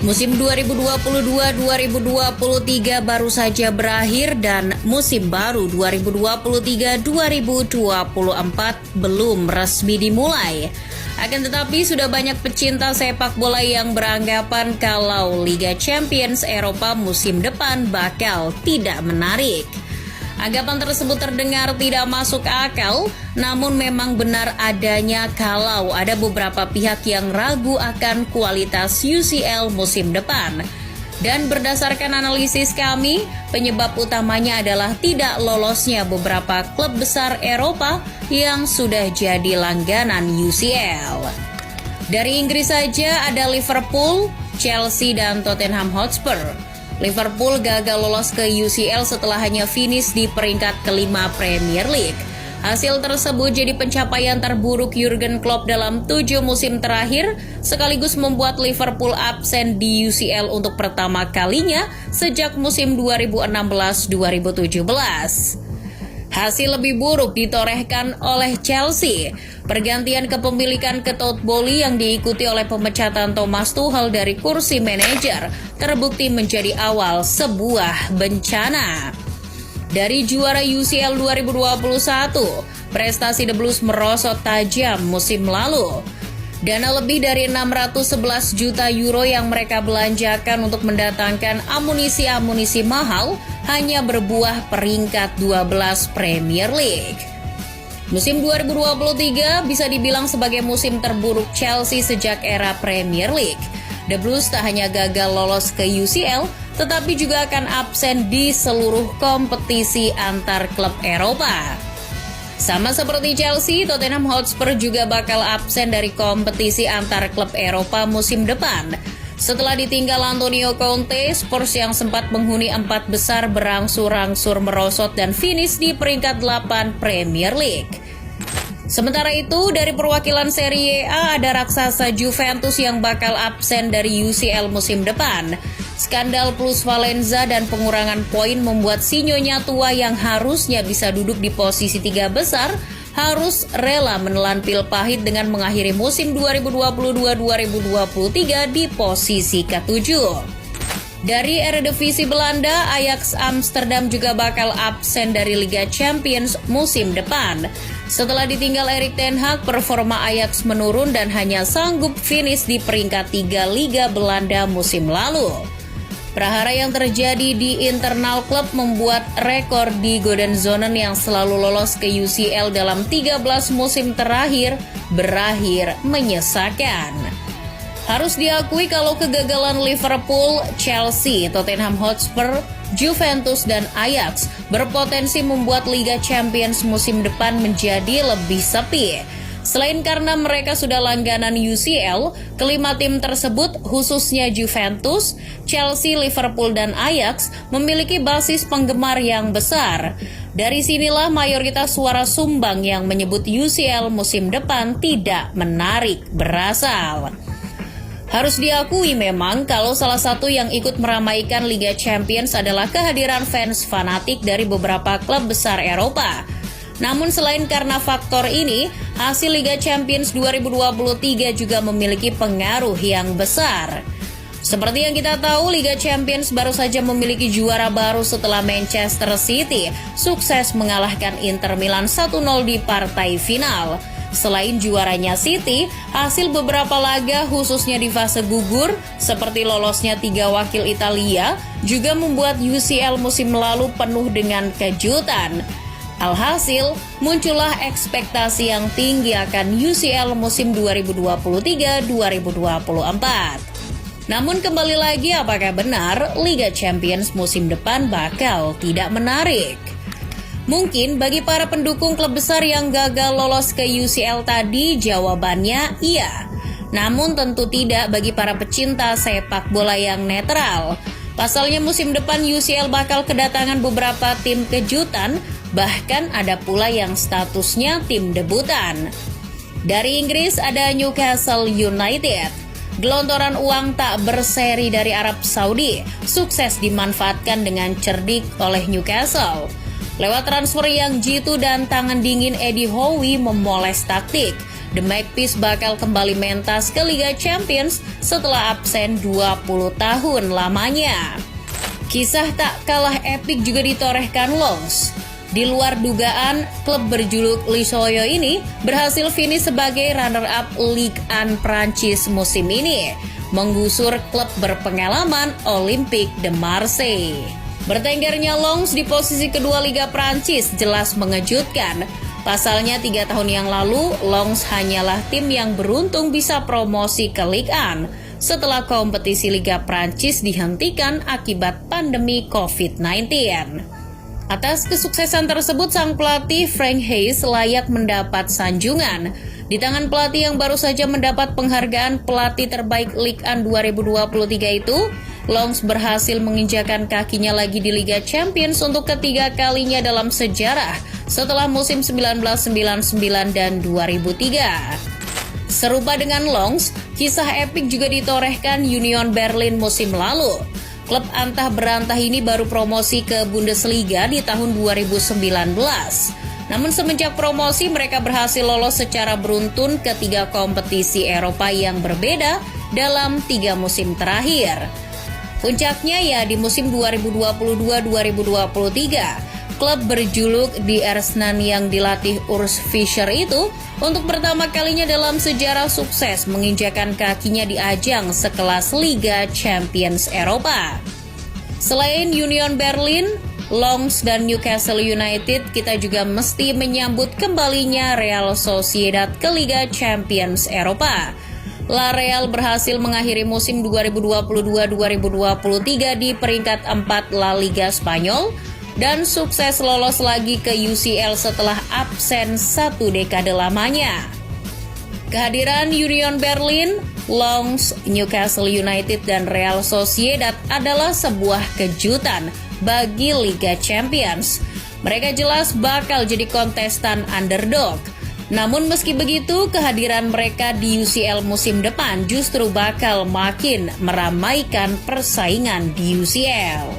Musim 2022-2023 baru saja berakhir dan musim baru 2023-2024 belum resmi dimulai. Akan tetapi sudah banyak pecinta sepak bola yang beranggapan kalau Liga Champions Eropa musim depan bakal tidak menarik. Anggapan tersebut terdengar tidak masuk akal, namun memang benar adanya kalau ada beberapa pihak yang ragu akan kualitas UCL musim depan. Dan berdasarkan analisis kami, penyebab utamanya adalah tidak lolosnya beberapa klub besar Eropa yang sudah jadi langganan UCL. Dari Inggris saja ada Liverpool, Chelsea, dan Tottenham Hotspur. Liverpool gagal lolos ke UCL setelah hanya finish di peringkat kelima Premier League. Hasil tersebut jadi pencapaian terburuk Jurgen Klopp dalam 7 musim terakhir, sekaligus membuat Liverpool absen di UCL untuk pertama kalinya sejak musim 2016-2017. Hasil lebih buruk ditorehkan oleh Chelsea. Pergantian kepemilikan ke Todd Boehly yang diikuti oleh pemecatan Thomas Tuchel dari kursi manajer terbukti menjadi awal sebuah bencana. Dari juara UCL 2021, prestasi The Blues merosot tajam musim lalu. Dana lebih dari 611 juta euro yang mereka belanjakan untuk mendatangkan amunisi-amunisi mahal hanya berbuah peringkat 12 Premier League. Musim 2023 bisa dibilang sebagai musim terburuk Chelsea sejak era Premier League. The Blues tak hanya gagal lolos ke UCL, tetapi juga akan absen di seluruh kompetisi antar klub Eropa. Sama seperti Chelsea, Tottenham Hotspur juga bakal absen dari kompetisi antar klub Eropa musim depan. Setelah ditinggal Antonio Conte, Spurs yang sempat menghuni 4 besar berangsur-angsur merosot dan finish di peringkat 8 Premier League. Sementara itu, dari perwakilan Serie A ada raksasa Juventus yang bakal absen dari UCL musim depan. Skandal plusvalenza dan pengurangan poin membuat sinyonya tua yang harusnya bisa duduk di posisi 3 besar harus rela menelan pil pahit dengan mengakhiri musim 2022-2023 di posisi ke-7. Dari Eredivisie Belanda, Ajax Amsterdam juga bakal absen dari Liga Champions musim depan. Setelah ditinggal Erik ten Hag, performa Ajax menurun dan hanya sanggup finish di peringkat 3 Liga Belanda musim lalu. Prahara yang terjadi di internal klub membuat rekor di Golden Zone yang selalu lolos ke UCL dalam 13 musim terakhir berakhir menyesakan. Harus diakui kalau kegagalan Liverpool, Chelsea, Tottenham Hotspur, Juventus, dan Ajax berpotensi membuat Liga Champions musim depan menjadi lebih sepi. Selain karena mereka sudah langganan UCL, kelima tim tersebut khususnya Juventus, Chelsea, Liverpool, dan Ajax memiliki basis penggemar yang besar. Dari sinilah mayoritas suara sumbang yang menyebut UCL musim depan tidak menarik berasal. Harus diakui memang kalau salah satu yang ikut meramaikan Liga Champions adalah kehadiran fans fanatik dari beberapa klub besar Eropa. Namun selain karena faktor ini, hasil Liga Champions 2023 juga memiliki pengaruh yang besar. Seperti yang kita tahu, Liga Champions baru saja memiliki juara baru setelah Manchester City sukses mengalahkan Inter Milan 1-0 di partai final. Selain juaranya City, hasil beberapa laga khususnya di fase gugur seperti lolosnya 3 wakil Italia juga membuat UCL musim lalu penuh dengan kejutan. Alhasil, muncullah ekspektasi yang tinggi akan UCL musim 2023-2024. Namun kembali lagi, apakah benar Liga Champions musim depan bakal tidak menarik? Mungkin bagi para pendukung klub besar yang gagal lolos ke UCL tadi, jawabannya iya. Namun tentu tidak bagi para pecinta sepak bola yang netral. Pasalnya musim depan UCL bakal kedatangan beberapa tim kejutan, bahkan ada pula yang statusnya tim debutan. Dari Inggris ada Newcastle United. Gelontoran uang tak berseri dari Arab Saudi sukses dimanfaatkan dengan cerdik oleh Newcastle. Lewat transfer yang jitu dan tangan dingin Eddie Howe memoles taktik. The Magpies bakal kembali mentas ke Liga Champions setelah absen 20 tahun lamanya. Kisah tak kalah epik juga ditorehkan Lens. Di luar dugaan, klub berjuluk Lisoyo ini berhasil finish sebagai runner-up Ligue 1 Prancis musim ini, menggusur klub berpengalaman Olympique de Marseille. Bertenggernya Lens di posisi kedua Liga Prancis jelas mengejutkan. Pasalnya 3 tahun yang lalu, Lens hanyalah tim yang beruntung bisa promosi ke Ligue 1 setelah kompetisi Liga Prancis dihentikan akibat pandemi COVID-19. Atas kesuksesan tersebut, sang pelatih Frank Hayes layak mendapat sanjungan. Di tangan pelatih yang baru saja mendapat penghargaan pelatih terbaik Ligue 1 2023 itu, Lens berhasil menginjakan kakinya lagi di Liga Champions untuk ketiga kalinya dalam sejarah setelah musim 1999 dan 2003. Serupa dengan Lens, kisah epik juga ditorehkan Union Berlin musim lalu. Klub antah berantah ini baru promosi ke Bundesliga di tahun 2019. Namun semenjak promosi mereka berhasil lolos secara beruntun ke 3 kompetisi Eropa yang berbeda dalam 3 musim terakhir. Puncaknya ya di musim 2022-2023. Klub berjuluk Die Ersnan yang dilatih Urs Fischer itu untuk pertama kalinya dalam sejarah sukses menginjakan kakinya di ajang sekelas Liga Champions Eropa. Selain Union Berlin, Lens dan Newcastle United, kita juga mesti menyambut kembalinya Real Sociedad ke Liga Champions Eropa. La Real berhasil mengakhiri musim 2022-2023 di peringkat 4 La Liga Spanyol dan sukses lolos lagi ke UCL setelah absen 1 dekade lamanya. Kehadiran Union Berlin, Lens, Newcastle United, dan Real Sociedad adalah sebuah kejutan bagi Liga Champions. Mereka jelas bakal jadi kontestan underdog. Namun meski begitu, kehadiran mereka di UCL musim depan justru bakal makin meramaikan persaingan di UCL.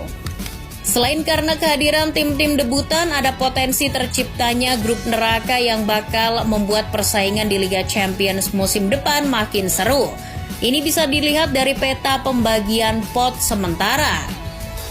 Selain karena kehadiran tim-tim debutan, ada potensi terciptanya grup neraka yang bakal membuat persaingan di Liga Champions musim depan makin seru. Ini bisa dilihat dari peta pembagian pot sementara.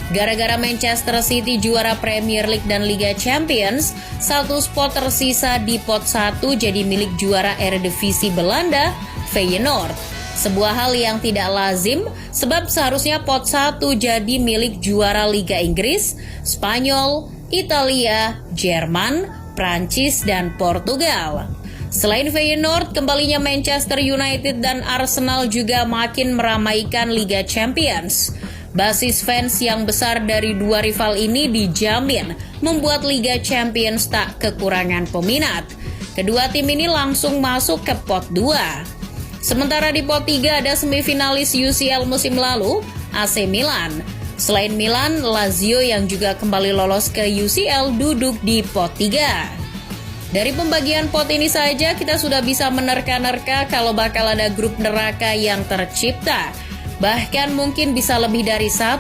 Gara-gara Manchester City juara Premier League dan Liga Champions, 1 spot tersisa di pot 1 jadi milik juara Eredivisie Belanda, Feyenoord. Sebuah hal yang tidak lazim sebab seharusnya pot 1 jadi milik juara Liga Inggris, Spanyol, Italia, Jerman, Prancis, dan Portugal. Selain Feyenoord, kembalinya Manchester United dan Arsenal juga makin meramaikan Liga Champions. Basis fans yang besar dari 2 rival ini dijamin membuat Liga Champions tak kekurangan peminat. Kedua tim ini langsung masuk ke pot 2. Sementara di pot 3 ada semifinalis UCL musim lalu, AC Milan. Selain Milan, Lazio yang juga kembali lolos ke UCL duduk di pot 3. Dari pembagian pot ini saja kita sudah bisa menerka-nerka kalau bakal ada grup neraka yang tercipta. Bahkan mungkin bisa lebih dari 1.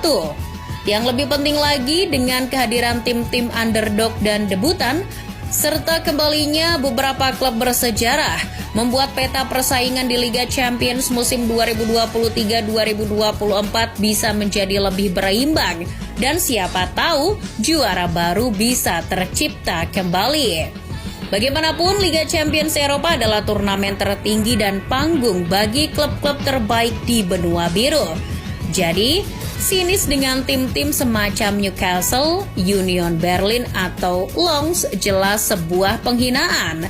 Yang lebih penting lagi dengan kehadiran tim-tim underdog dan debutan, serta kembalinya beberapa klub bersejarah membuat peta persaingan di Liga Champions musim 2023-2024 bisa menjadi lebih berimbang dan siapa tahu juara baru bisa tercipta kembali. Bagaimanapun, Liga Champions Eropa adalah turnamen tertinggi dan panggung bagi klub-klub terbaik di benua biru. Jadi, sinis dengan tim-tim semacam Newcastle, Union Berlin, atau Lens jelas sebuah penghinaan.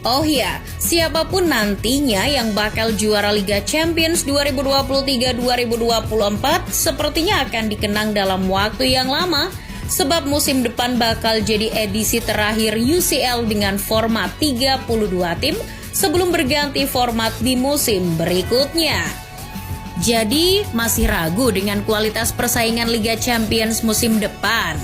Oh ya, siapapun nantinya yang bakal juara Liga Champions 2023-2024 sepertinya akan dikenang dalam waktu yang lama, sebab musim depan bakal jadi edisi terakhir UCL dengan format 32 tim sebelum berganti format di musim berikutnya. Jadi, masih ragu dengan kualitas persaingan Liga Champions musim depan?